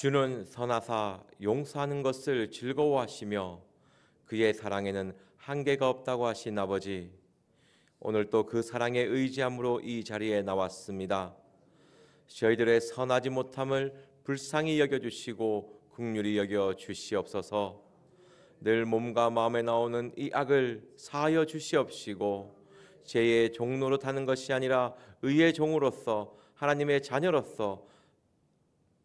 주는 선하사 용서하는 것을 즐거워하시며 그의 사랑에는 한계가 없다고 하신 아버지, 오늘 또 그 사랑에 의지함으로 이 자리에 나왔습니다. 저희들의 선하지 못함을 불쌍히 여겨주시고 긍휼히 여겨 주시옵소서. 늘 몸과 마음에 나오는 이 악을 사하여 주시옵시고 죄의 종로로 타는 것이 아니라 의의 종으로서 하나님의 자녀로서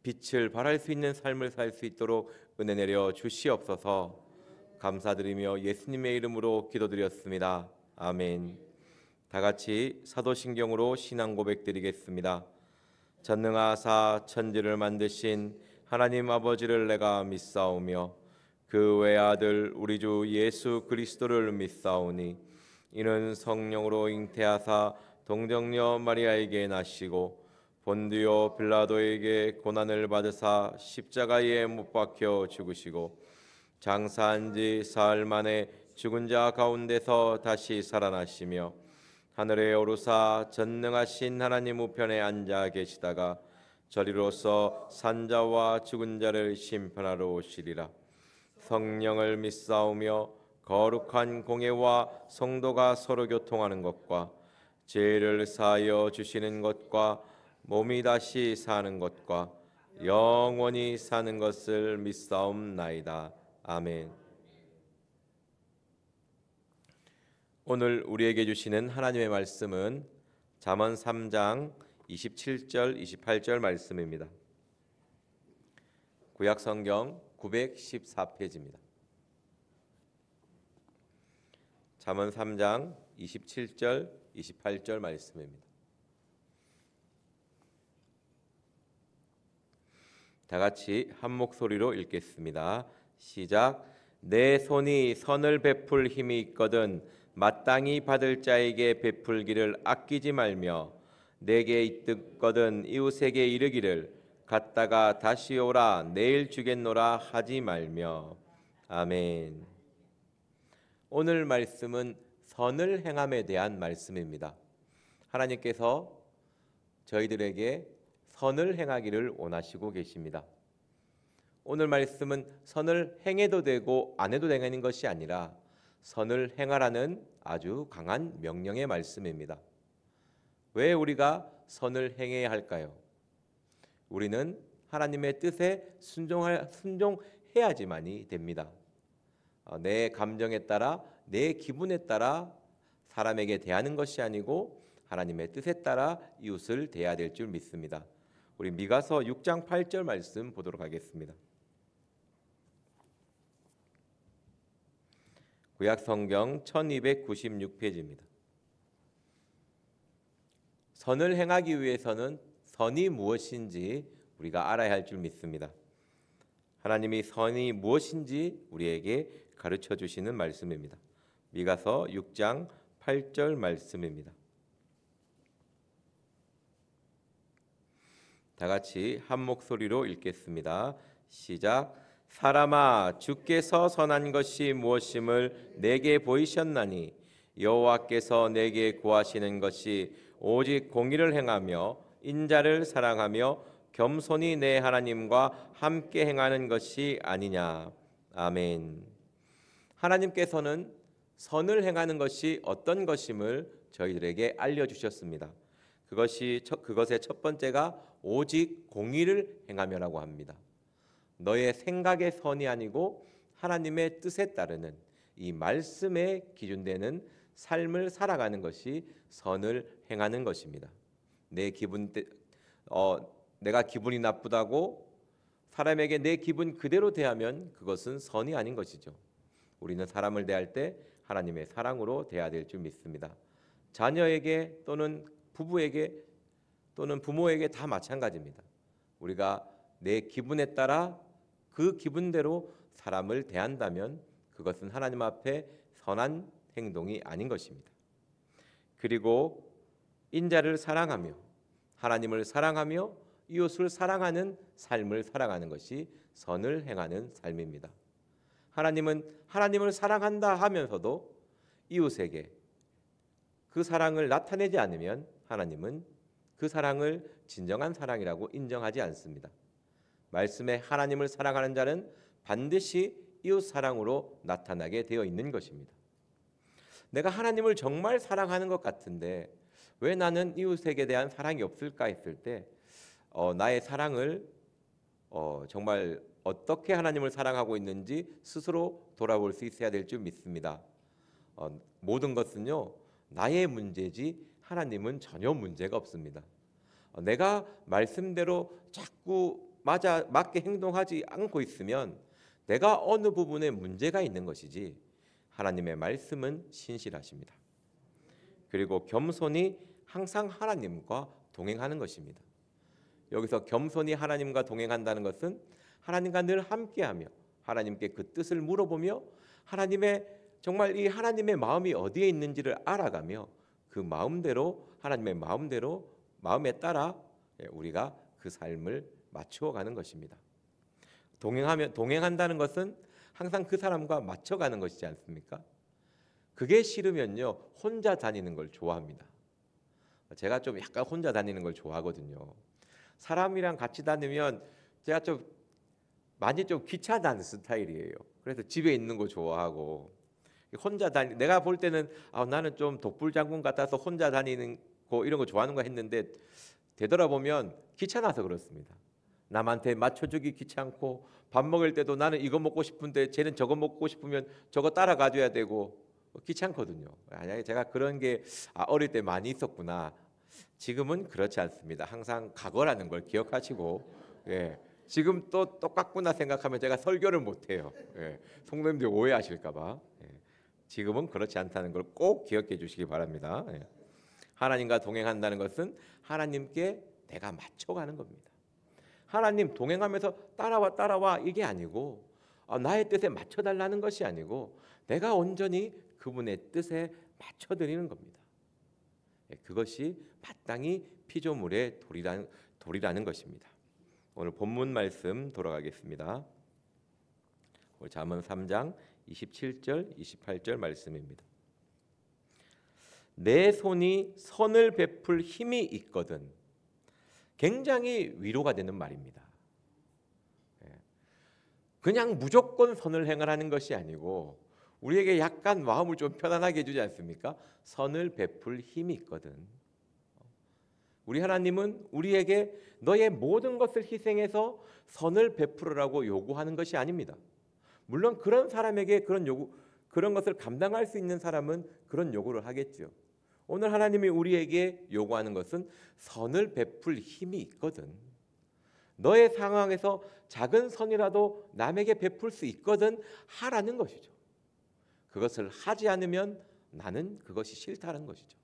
빛을 발할 수 있는 삶을 살 수 있도록 은혜 내려 주시옵소서. 감사드리며 예수님의 이름으로 기도드렸습니다. 아멘. 다 같이 사도신경으로 신앙 고백드리겠습니다. 전능하사 천지를 만드신 하나님 아버지를 내가 믿사오며 그 외아들 우리 주 예수 그리스도를 믿사오니 이는 성령으로 잉태하사 동정녀 마리아에게 나시고 본디오 빌라도에게 고난을 받으사 십자가에 못 박혀 죽으시고 장사한 지 사흘 만에 죽은 자 가운데서 다시 살아나시며 하늘에 오르사 전능하신 하나님 우편에 앉아 계시다가 저리로서 산자와 죽은 자를 심판하러 오시리라. 성령을 믿사오며 거룩한 공예와 성도가 서로 교통하는 것과 죄를 사하여 주시는 것과 몸이 다시 사는 것과 영원히 사는 것을 믿사옵나이다. 아멘. 오늘 우리에게 주시는 하나님의 말씀은 잠언 3장 27절 28절 말씀입니다. 구약 성경 914페이지입니다. 잠언 3장 27절 28절 말씀입니다. 다 같이 한 목소리로 읽겠습니다. 시작. 내 손이 선을 베풀 힘이 있거든 마땅히 받을 자에게 베풀기를 아끼지 말며 내게 있거든 이웃에게 이르기를 갔다가 다시 오라 내일 주겠노라 하지 말며. 아멘. 오늘 말씀은 선을 행함에 대한 말씀입니다. 하나님께서 저희들에게 선을 행하기를 원하시고 계십니다. 오늘 말씀은 선을 행해도 되고 안 해도 되는 것이 아니라 선을 행하라는 아주 강한 명령의 말씀입니다. 왜 우리가 선을 행해야 할까요? 우리는 하나님의 뜻에 순종해야지만이 됩니다. 내 감정에 따라 내 기분에 따라 사람에게 대하는 것이 아니고 하나님의 뜻에 따라 이웃을 대해야 될 줄 믿습니다. 우리 미가서 6장 8절 말씀 보도록 하겠습니다. 구약 성경 1296페이지입니다. 선을 행하기 위해서는 선이 무엇인지 우리가 알아야 할 줄 믿습니다. 하나님이 선이 무엇인지 우리에게 가르쳐 주시는 말씀입니다. 미가서 6장 8절 말씀입니다. 다 같이 한 목소리로 읽겠습니다. 시작. 사람아 주께서 선한 것이 무엇임을 내게 보이셨나니 여호와께서 내게 구하시는 것이 오직 공의를 행하며 인자를 사랑하며 겸손히 내 하나님과 함께 행하는 것이 아니냐. 아멘. 하나님께서는 선을 행하는 것이 어떤 것임을 저희들에게 알려주셨습니다. 그것의 첫 번째가 오직 공의를 행하며라고 합니다. 너의 생각의 선이 아니고 하나님의 뜻에 따르는 이 말씀에 기준되는 삶을 살아가는 것이 선을 행하는 것입니다. 내가 기분이 나쁘다고 사람에게 내 기분 그대로 대하면 그것은 선이 아닌 것이죠. 우리는 사람을 대할 때 하나님의 사랑으로 대해야 될 줄 믿습니다. 자녀에게 또는 부부에게 또는 부모에게 다 마찬가지입니다. 우리가 내 기분에 따라 그 기분대로 사람을 대한다면 그것은 하나님 앞에 선한 행동이 아닌 것입니다. 그리고 인자를 사랑하며 하나님을 사랑하며 이웃을 사랑하는 삶을 살아가는 것이 선을 행하는 삶입니다. 하나님은 하나님을 사랑한다 하면서도 이웃에게 그 사랑을 나타내지 않으면 하나님은 그 사랑을 진정한 사랑이라고 인정하지 않습니다. 말씀에 하나님을 사랑하는 자는 반드시 이웃 사랑으로 나타나게 되어 있는 것입니다. 내가 하나님을 정말 사랑하는 것 같은데 왜 나는 이웃에게 대한 사랑이 없을까 했을 때 나의 사랑을 정말 어떻게 하나님을 사랑하고 있는지 스스로 돌아볼 수 있어야 될 줄 믿습니다. 모든 것은요 나의 문제지 하나님은 전혀 문제가 없습니다. 내가 말씀대로 자꾸 맞게 행동하지 않고 있으면 내가 어느 부분에 문제가 있는 것이지 하나님의 말씀은 신실하십니다. 그리고 겸손이 항상 하나님과 동행하는 것입니다. 여기서 겸손히 하나님과 동행한다는 것은 하나님과 늘 함께하며 하나님께 그 뜻을 물어보며 정말 이 하나님의 마음이 어디에 있는지를 알아가며 그 마음대로 하나님의 마음에 따라 우리가 그 삶을 맞추어가는 것입니다. 동행한다는 것은 항상 그 사람과 맞춰가는 것이지 않습니까? 그게 싫으면요 혼자 다니는 걸 좋아합니다. 제가 좀 약간 혼자 다니는 걸 좋아하거든요. 사람이랑 같이 다니면 제가 많이 귀찮아하는 스타일이에요. 그래서 집에 있는 거 좋아하고 내가 볼 때는 나는 좀 독불장군 같아서 혼자 다니는 거 이런 거 좋아하는 거 했는데 되돌아보면 귀찮아서 그렇습니다. 남한테 맞춰주기 귀찮고 밥 먹을 때도 나는 이거 먹고 싶은데 쟤는 저거 먹고 싶으면 저거 따라가줘야 되고 귀찮거든요. 제가 그런 게 어릴 때 많이 있었구나. 지금은 그렇지 않습니다. 항상 과거라는 걸 기억하시고 지금 또 똑같구나 생각하면 제가 설교를 못해요. 성도님들 오해하실까 봐. 지금은 그렇지 않다는 걸 꼭 기억해 주시기 바랍니다. 하나님과 동행한다는 것은 하나님께 내가 맞춰가는 겁니다. 하나님 동행하면서 따라와 이게 아니고 나의 뜻에 맞춰달라는 것이 아니고 내가 온전히 그분의 뜻에 맞춰드리는 겁니다. 그것이 마땅히 피조물의 도리라는 것입니다. 오늘 본문 말씀 돌아가겠습니다. 오늘 잠언 3장 27절 28절 말씀입니다. 내 손이 선을 베풀 힘이 있거든. 굉장히 위로가 되는 말입니다. 그냥 무조건 선을 행하라는 것이 아니고 우리에게 약간 마음을 좀 편안하게 해주지 않습니까? 선을 베풀 힘이 있거든. 우리 하나님은 우리에게 너의 모든 것을 희생해서 선을 베풀으라고 요구하는 것이 아닙니다. 물론 그런 사람에게 그런 것을 감당할 수 있는 사람은 그런 요구를 하겠죠. 오늘 하나님이 우리에게 요구하는 것은 선을 베풀 힘이 있거든. 너의 상황에서 작은 선이라도 남에게 베풀 수 있거든 하라는 것이죠. 그것을 하지 않으면 나는 그것이 싫다는 것이죠.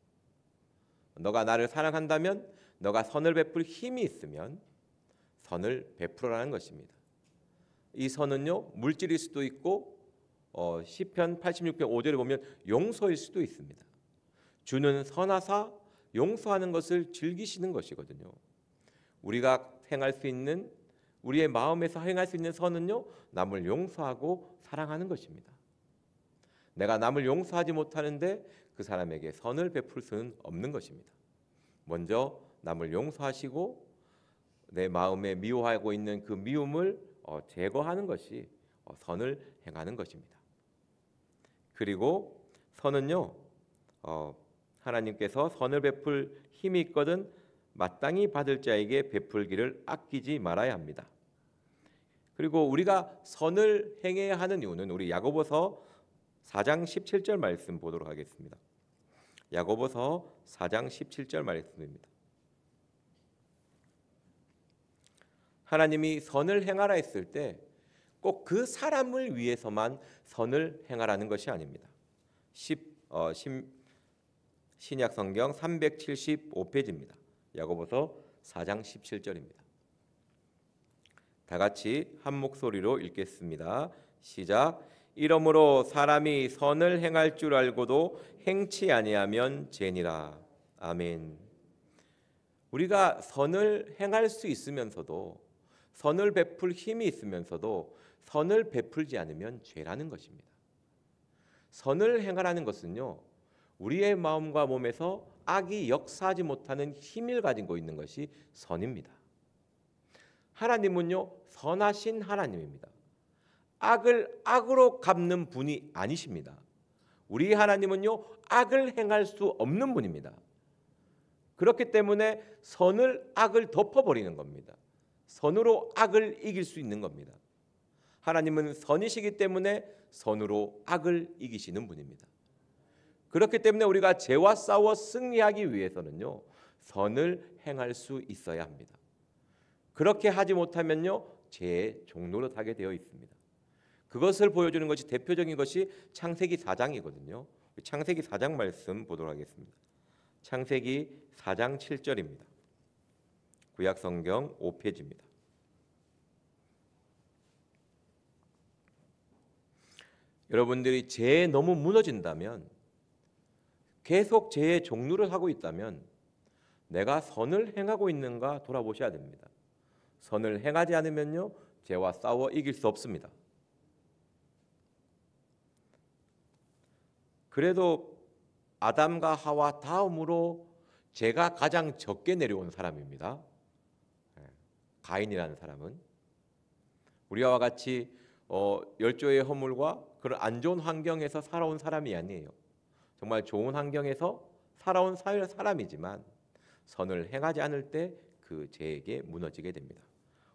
너가 나를 사랑한다면 너가 선을 베풀 힘이 있으면 선을 베풀어라는 것입니다. 이 선은요 물질일 수도 있고 시편 86편 5절에 보면 용서일 수도 있습니다. 주는 선하사 용서하는 것을 즐기시는 것이거든요. 우리가 행할 수 있는 우리의 마음에서 행할 수 있는 선은요 남을 용서하고 사랑하는 것입니다. 내가 남을 용서하지 못하는데 그 사람에게 선을 베풀 수는 없는 것입니다. 먼저 남을 용서하시고 내 마음에 미워하고 있는 그 미움을 제거하는 것이 선을 행하는 것입니다. 그리고 선은요 하나님께서 선을 베풀 힘이 있거든 마땅히 받을 자에게 베풀기를 아끼지 말아야 합니다. 그리고 우리가 선을 행해야 하는 이유는 우리 야고보서 4장 17절 말씀 보도록 하겠습니다. 야고보서 4장 17절 말씀입니다. 하나님이 선을 행하라 했을 때 꼭 그 사람을 위해서만 선을 행하라는 것이 아닙니다. 신약 성경 375페이지입니다. 야고보서 4장 17절입니다. 다 같이 한 목소리로 읽겠습니다. 시작. 이러므로 사람이 선을 행할 줄 알고도 행치 아니하면 죄니라. 아멘. 우리가 선을 행할 수 있으면서도 선을 베풀 힘이 있으면서도 선을 베풀지 않으면 죄라는 것입니다. 선을 행하라는 것은요 우리의 마음과 몸에서 악이 역사하지 못하는 힘을 가지고 있는 것이 선입니다. 하나님은요 선하신 하나님입니다. 악을 악으로 갚는 분이 아니십니다. 우리 하나님은요 악을 행할 수 없는 분입니다. 그렇기 때문에 선을 악을 덮어버리는 겁니다. 선으로 악을 이길 수 있는 겁니다. 하나님은 선이시기 때문에 선으로 악을 이기시는 분입니다. 그렇기 때문에 우리가 죄와 싸워 승리하기 위해서는요 선을 행할 수 있어야 합니다. 그렇게 하지 못하면요 죄의 종로로 타게 되어 있습니다. 그것을 보여주는 것이 대표적인 것이 창세기 4장이거든요. 창세기 4장 말씀 보도록 하겠습니다. 창세기 4장 7절입니다. 구약 성경 5페이지입니다. 여러분들이 죄에 너무 무너진다면, 계속 죄의 종류를 하고 있다면 내가 선을 행하고 있는가 돌아보셔야 됩니다. 선을 행하지 않으면요 죄와 싸워 이길 수 없습니다. 그래도 아담과 하와 다음으로 죄가 가장 적게 내려온 사람입니다. 가인이라는 사람은 우리와 같이 열조의 허물과 그런 안 좋은 환경에서 살아온 사람이 아니에요. 정말 좋은 환경에서 살아온 사람이지만 선을 행하지 않을 때 그 죄에게 무너지게 됩니다.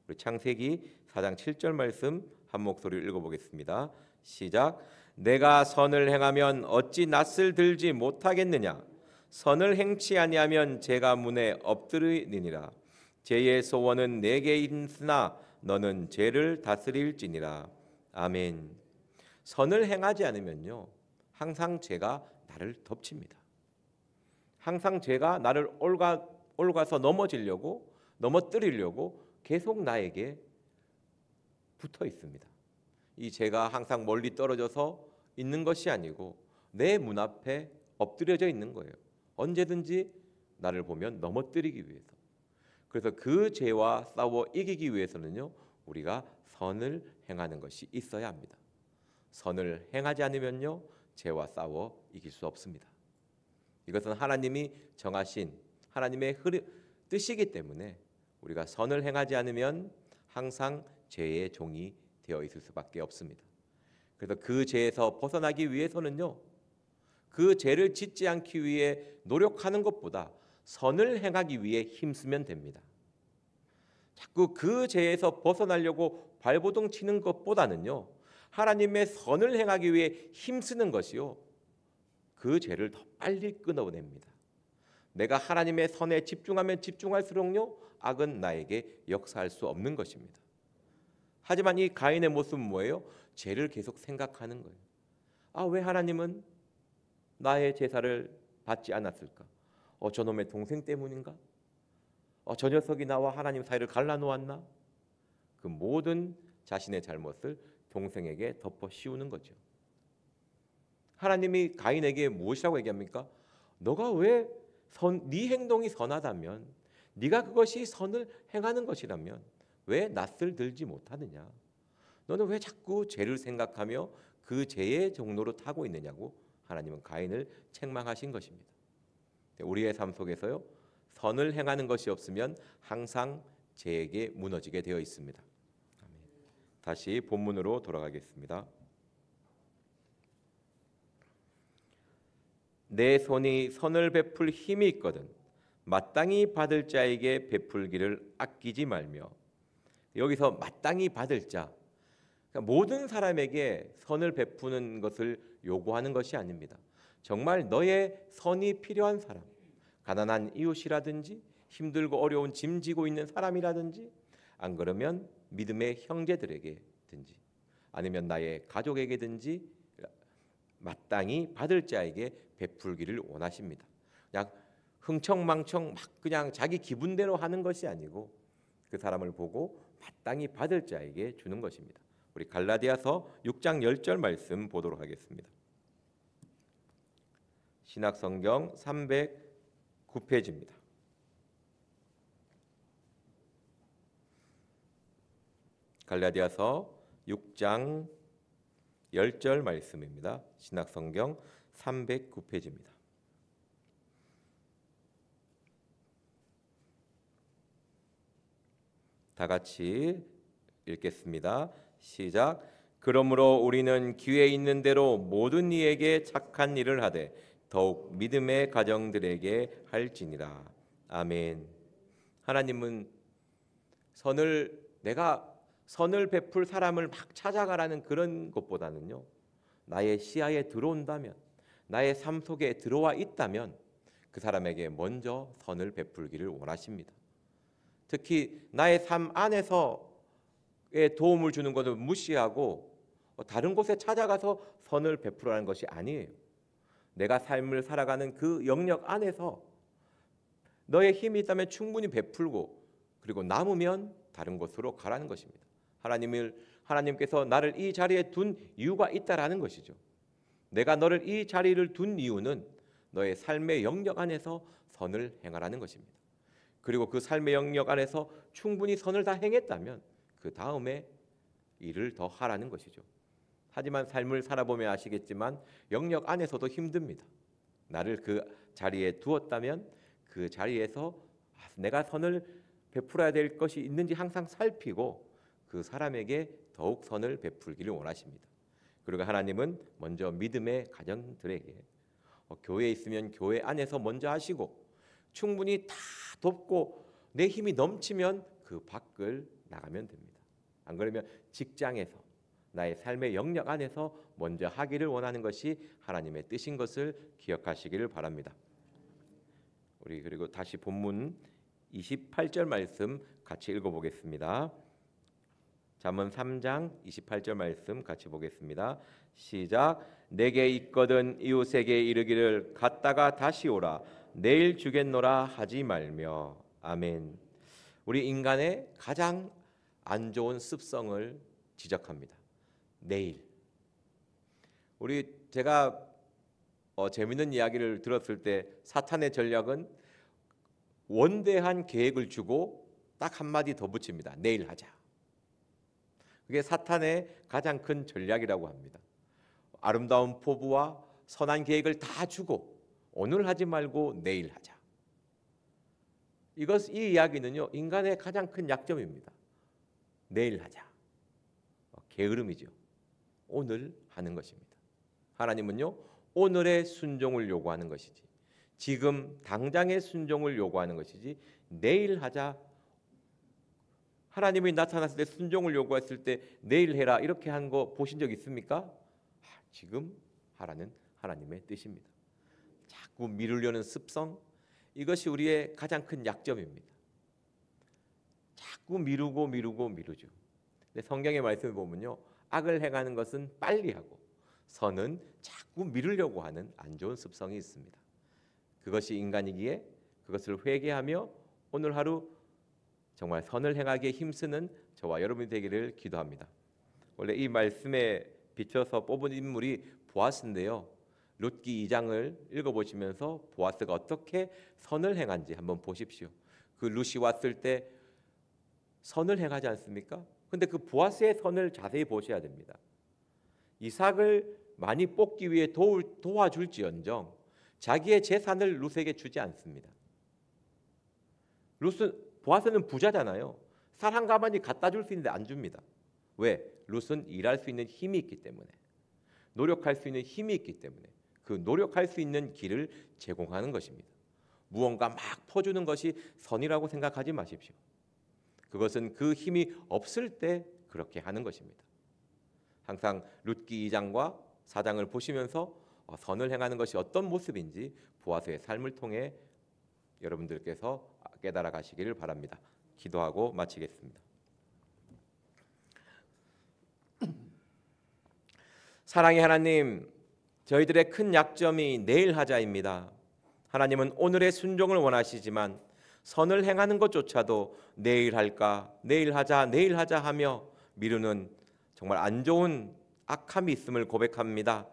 우리 창세기 4장 7절 말씀 한 목소리로 읽어보겠습니다. 시작. 내가 선을 행하면 어찌 낯을 들지 못하겠느냐? 선을 행치 아니하면 죄가 문에 엎드리니라. 죄의 소원은 내게 있으나 너는 죄를 다스릴지니라. 아멘. 선을 행하지 않으면요 항상 죄가 나를 덮칩니다. 항상 죄가 나를 올가서 넘어뜨리려고 계속 나에게 붙어 있습니다. 이 죄가 항상 멀리 떨어져서 있는 것이 아니고 내 문 앞에 엎드려져 있는 거예요. 언제든지 나를 보면 넘어뜨리기 위해서. 그래서 그 죄와 싸워 이기기 위해서는요 우리가 선을 행하는 것이 있어야 합니다. 선을 행하지 않으면요 죄와 싸워 이길 수 없습니다. 이것은 하나님이 정하신 하나님의 뜻이기 때문에 우리가 선을 행하지 않으면 항상 죄의 종이 되어 있을 수밖에 없습니다. 그래서 그 죄에서 벗어나기 위해서는요 그 죄를 짓지 않기 위해 노력하는 것보다 선을 행하기 위해 힘쓰면 됩니다. 자꾸 그 죄에서 벗어나려고 발버둥 치는 것보다는요 하나님의 선을 행하기 위해 힘쓰는 것이요 그 죄를 더 빨리 끊어냅니다. 내가 하나님의 선에 집중하면 집중할수록요 악은 나에게 역사할 수 없는 것입니다. 하지만 이 가인의 모습은 뭐예요? 죄를 계속 생각하는 거예요. 왜 하나님은 나의 제사를 받지 않았을까? 저놈의 동생 때문인가? 저 녀석이 나와 하나님 사이를 갈라놓았나? 그 모든 자신의 잘못을 동생에게 덮어 씌우는 거죠. 하나님이 가인에게 무엇이라고 얘기합니까? 너가 왜 네 행동이 선하다면, 네가 그것이 선을 행하는 것이라면 왜 낯을 들지 못하느냐? 너는 왜 자꾸 죄를 생각하며 그 죄의 종로로 타고 있느냐고 하나님은 가인을 책망하신 것입니다. 우리의 삶 속에서요 선을 행하는 것이 없으면 항상 죄에게 무너지게 되어 있습니다. 다시 본문으로 돌아가겠습니다. 내 손이 선을 베풀 힘이 있거든 마땅히 받을 자에게 베풀기를 아끼지 말며. 여기서 마땅히 받을 자, 그러니까 모든 사람에게 선을 베푸는 것을 요구하는 것이 아닙니다. 정말 너의 선이 필요한 사람, 가난한 이웃이라든지 힘들고 어려운 짐 지고 있는 사람이라든지, 안 그러면 믿음의 형제들에게든지 아니면 나의 가족에게든지 마땅히 받을 자에게 베풀기를 원하십니다. 그냥 흥청망청 막 그냥 자기 기분대로 하는 것이 아니고 그 사람을 보고 마땅히 받을 자에게 주는 것입니다. 우리 갈라디아서 6장 10절 말씀 보도록 하겠습니다. 신약성경 309페이지입니다. 갈라디아서 6장 10절 말씀입니다. 신약성경 309페이지입니다. 다 같이 읽겠습니다. 시작. 그러므로 우리는 기회 있는 대로 모든 이에게 착한 일을 하되 더욱 믿음의 가정들에게 할지니라. 아멘. 하나님은 내가 선을 베풀 사람을 막 찾아가라는 그런 것보다는요, 나의 시야에 들어온다면, 나의 삶 속에 들어와 있다면 그 사람에게 먼저 선을 베풀기를 원하십니다. 특히 나의 삶 안에서의 도움을 주는 것을 무시하고 다른 곳에 찾아가서 선을 베풀라는 것이 아니에요. 내가 삶을 살아가는 그 영역 안에서 너의 힘이 있다면 충분히 베풀고, 그리고 남으면 다른 곳으로 가라는 것입니다. 하나님께서 나를 이 자리에 둔 이유가 있다라는 것이죠. 내가 너를 이 자리를 둔 이유는 너의 삶의 영역 안에서 선을 행하라는 것입니다. 그리고 그 삶의 영역 안에서 충분히 선을 다 행했다면 그 다음에 일을 더 하라는 것이죠. 하지만 삶을 살아보면 아시겠지만 영역 안에서도 힘듭니다. 나를 그 자리에 두었다면 그 자리에서 내가 선을 베풀어야 될 것이 있는지 항상 살피고 그 사람에게 더욱 선을 베풀기를 원하십니다. 그리고 하나님은 먼저 믿음의 가정들에게 교회에 있으면 교회 안에서 먼저 하시고, 충분히 다 돕고 내 힘이 넘치면 그 밖을 나가면 됩니다. 안 그러면 직장에서 나의 삶의 영역 안에서 먼저 하기를 원하는 것이 하나님의 뜻인 것을 기억하시기를 바랍니다. 우리 그리고 다시 본문 28절 말씀 같이 읽어보겠습니다. 잠언 3장 28절 말씀 같이 보겠습니다. 시작. 내게 있거든 이웃에게 이르기를 갔다가 다시 오라 내일 주겠노라 하지 말며. 아멘. 우리 인간의 가장 안 좋은 습성을 지적합니다. 내일. 제가 재밌는 이야기를 들었을 때 사탄의 전략은 원대한 계획을 주고 딱 한마디 더 붙입니다. 내일 하자. 그게 사탄의 가장 큰 전략이라고 합니다. 아름다운 포부와 선한 계획을 다 주고 오늘 하지 말고 내일 하자. 이 이야기는요, 인간의 가장 큰 약점입니다. 내일 하자. 게으름이죠. 오늘 하는 것입니다. 하나님은요, 오늘의 순종을 요구하는 것이지, 지금 당장의 순종을 요구하는 것이지, 내일 하자. 하나님이 나타났을 때 순종을 요구했을 때 내일 해라 이렇게 한 거 보신 적 있습니까? 지금 하라는 하나님의 뜻입니다. 자꾸 미루려는 습성, 이것이 우리의 가장 큰 약점입니다. 자꾸 미루죠. 근데 성경의 말씀을 보면요, 악을 행하는 것은 빨리 하고 선은 자꾸 미루려고 하는 안 좋은 습성이 있습니다. 그것이 인간이기에 그것을 회개하며 오늘 하루 정말 선을 행하기에 힘쓰는 저와 여러분이 되기를 기도합니다. 원래 이 말씀에 비춰서 뽑은 인물이 보아스인데요, 룻기 2장을 읽어보시면서 보아스가 어떻게 선을 행한지 한번 보십시오. 그 룻이 왔을 때 선을 행하지 않습니까? 근데 그 보아스의 선을 자세히 보셔야 됩니다. 이삭을 많이 뽑기 위해 도와줄지언정 자기의 재산을 룻에게 주지 않습니다. 보아스는 부자잖아요. 쌀 한 가마니 갖다 줄 수 있는데 안 줍니다. 왜? 룻은 일할 수 있는 힘이 있기 때문에, 노력할 수 있는 힘이 있기 때문에 그 노력할 수 있는 길을 제공하는 것입니다. 무언가 막 퍼주는 것이 선이라고 생각하지 마십시오. 그것은 그 힘이 없을 때 그렇게 하는 것입니다. 항상 룻기 2장과 4장을 보시면서 선을 행하는 것이 어떤 모습인지 보아스의 삶을 통해 여러분들께서 깨달아 가시기를 바랍니다. 기도하고 마치겠습니다. 사랑의 하나님, 저희들의 큰 약점이 내일 하자입니다. 하나님은 오늘의 순종을 원하시지만 선을 행하는 것조차도 내일 할까, 내일 하자 하며 미루는 정말 안 좋은 악함이 있음을 고백합니다.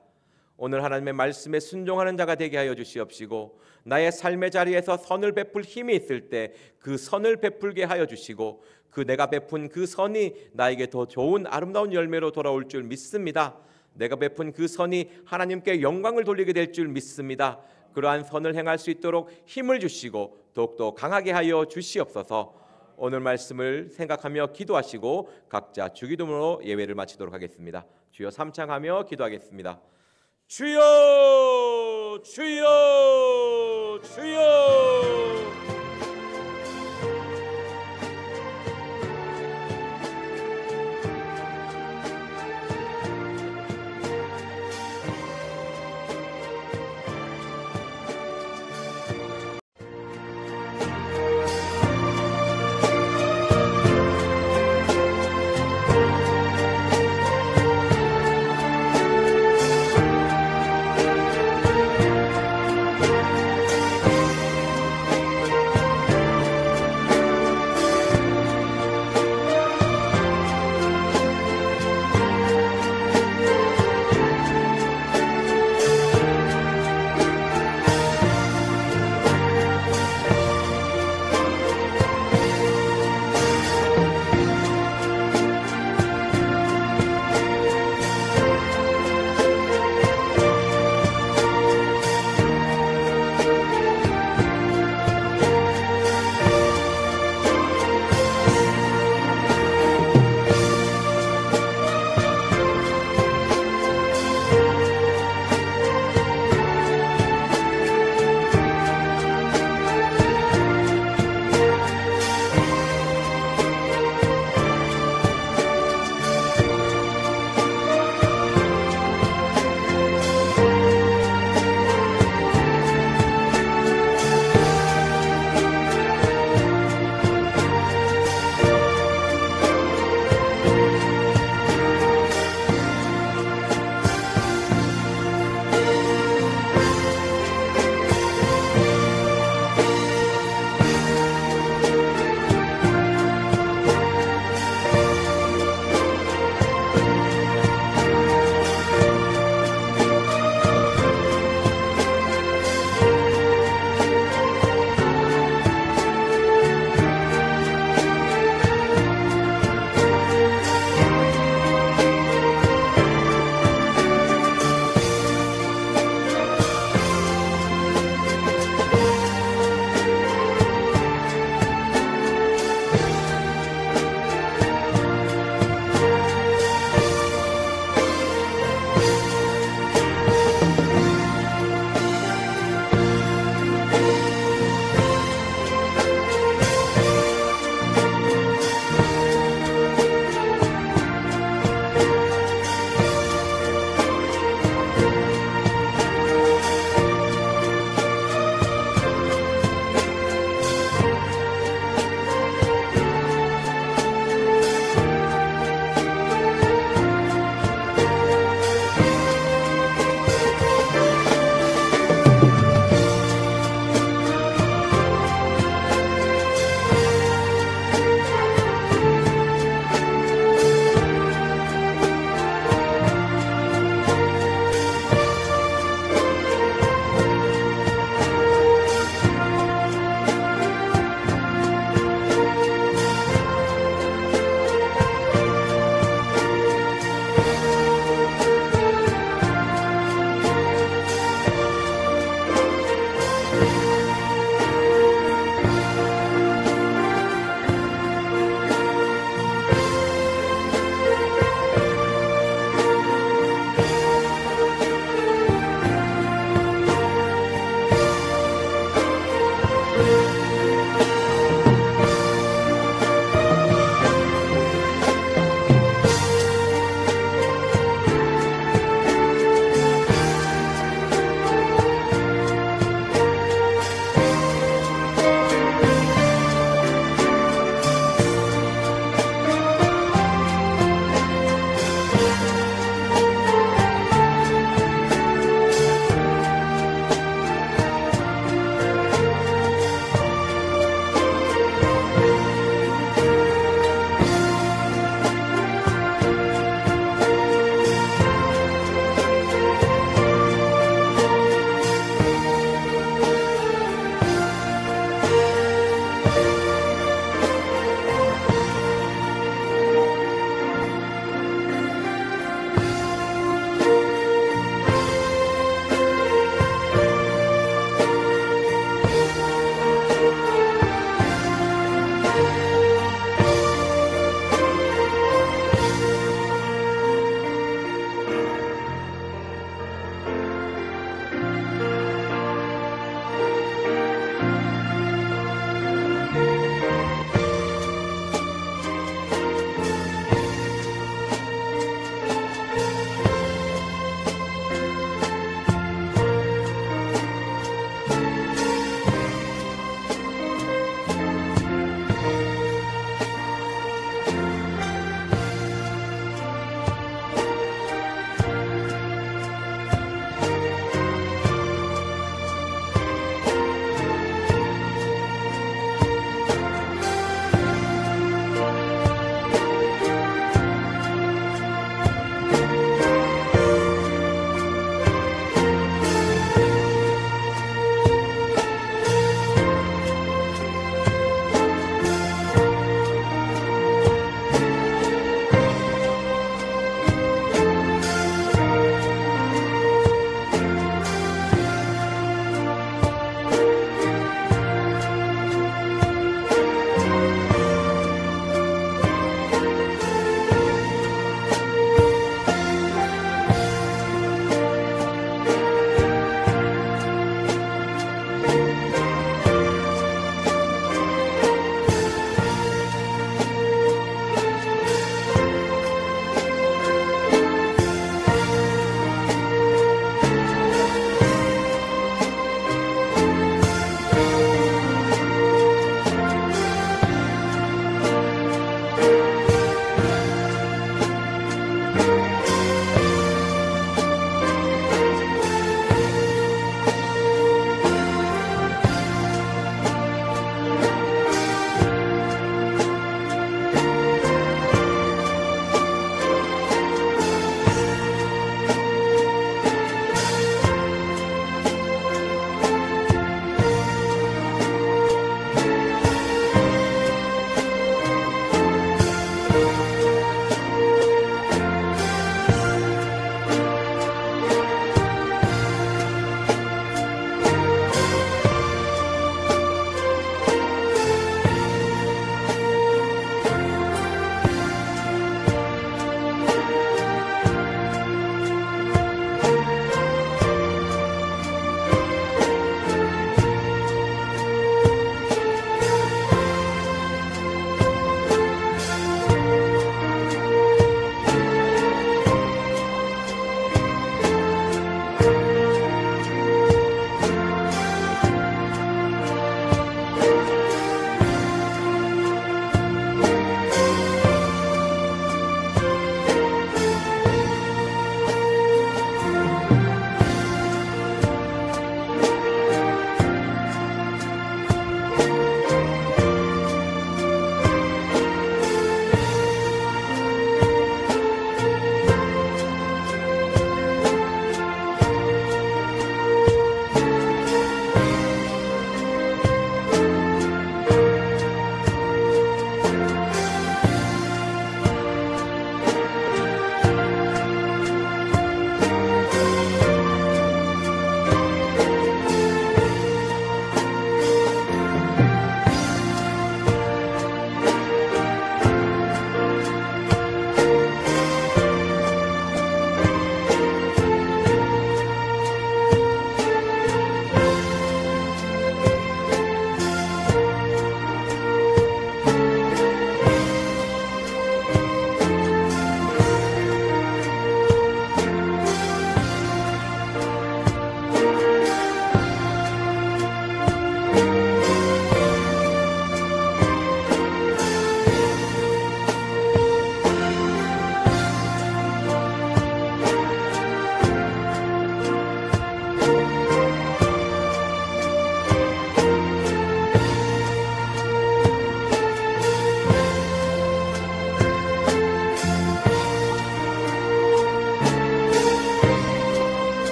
오늘 하나님의 말씀에 순종하는 자가 되게 하여 주시옵시고, 나의 삶의 자리에서 선을 베풀 힘이 있을 때 그 선을 베풀게 하여 주시고, 내가 베푼 그 선이 나에게 더 좋은 아름다운 열매로 돌아올 줄 믿습니다. 내가 베푼 그 선이 하나님께 영광을 돌리게 될 줄 믿습니다. 그러한 선을 행할 수 있도록 힘을 주시고 더욱더 강하게 하여 주시옵소서. 오늘 말씀을 생각하며 기도하시고 각자 주기도문으로 예배를 마치도록 하겠습니다. 주여 삼창하며 기도하겠습니다. 주여 주여 주여.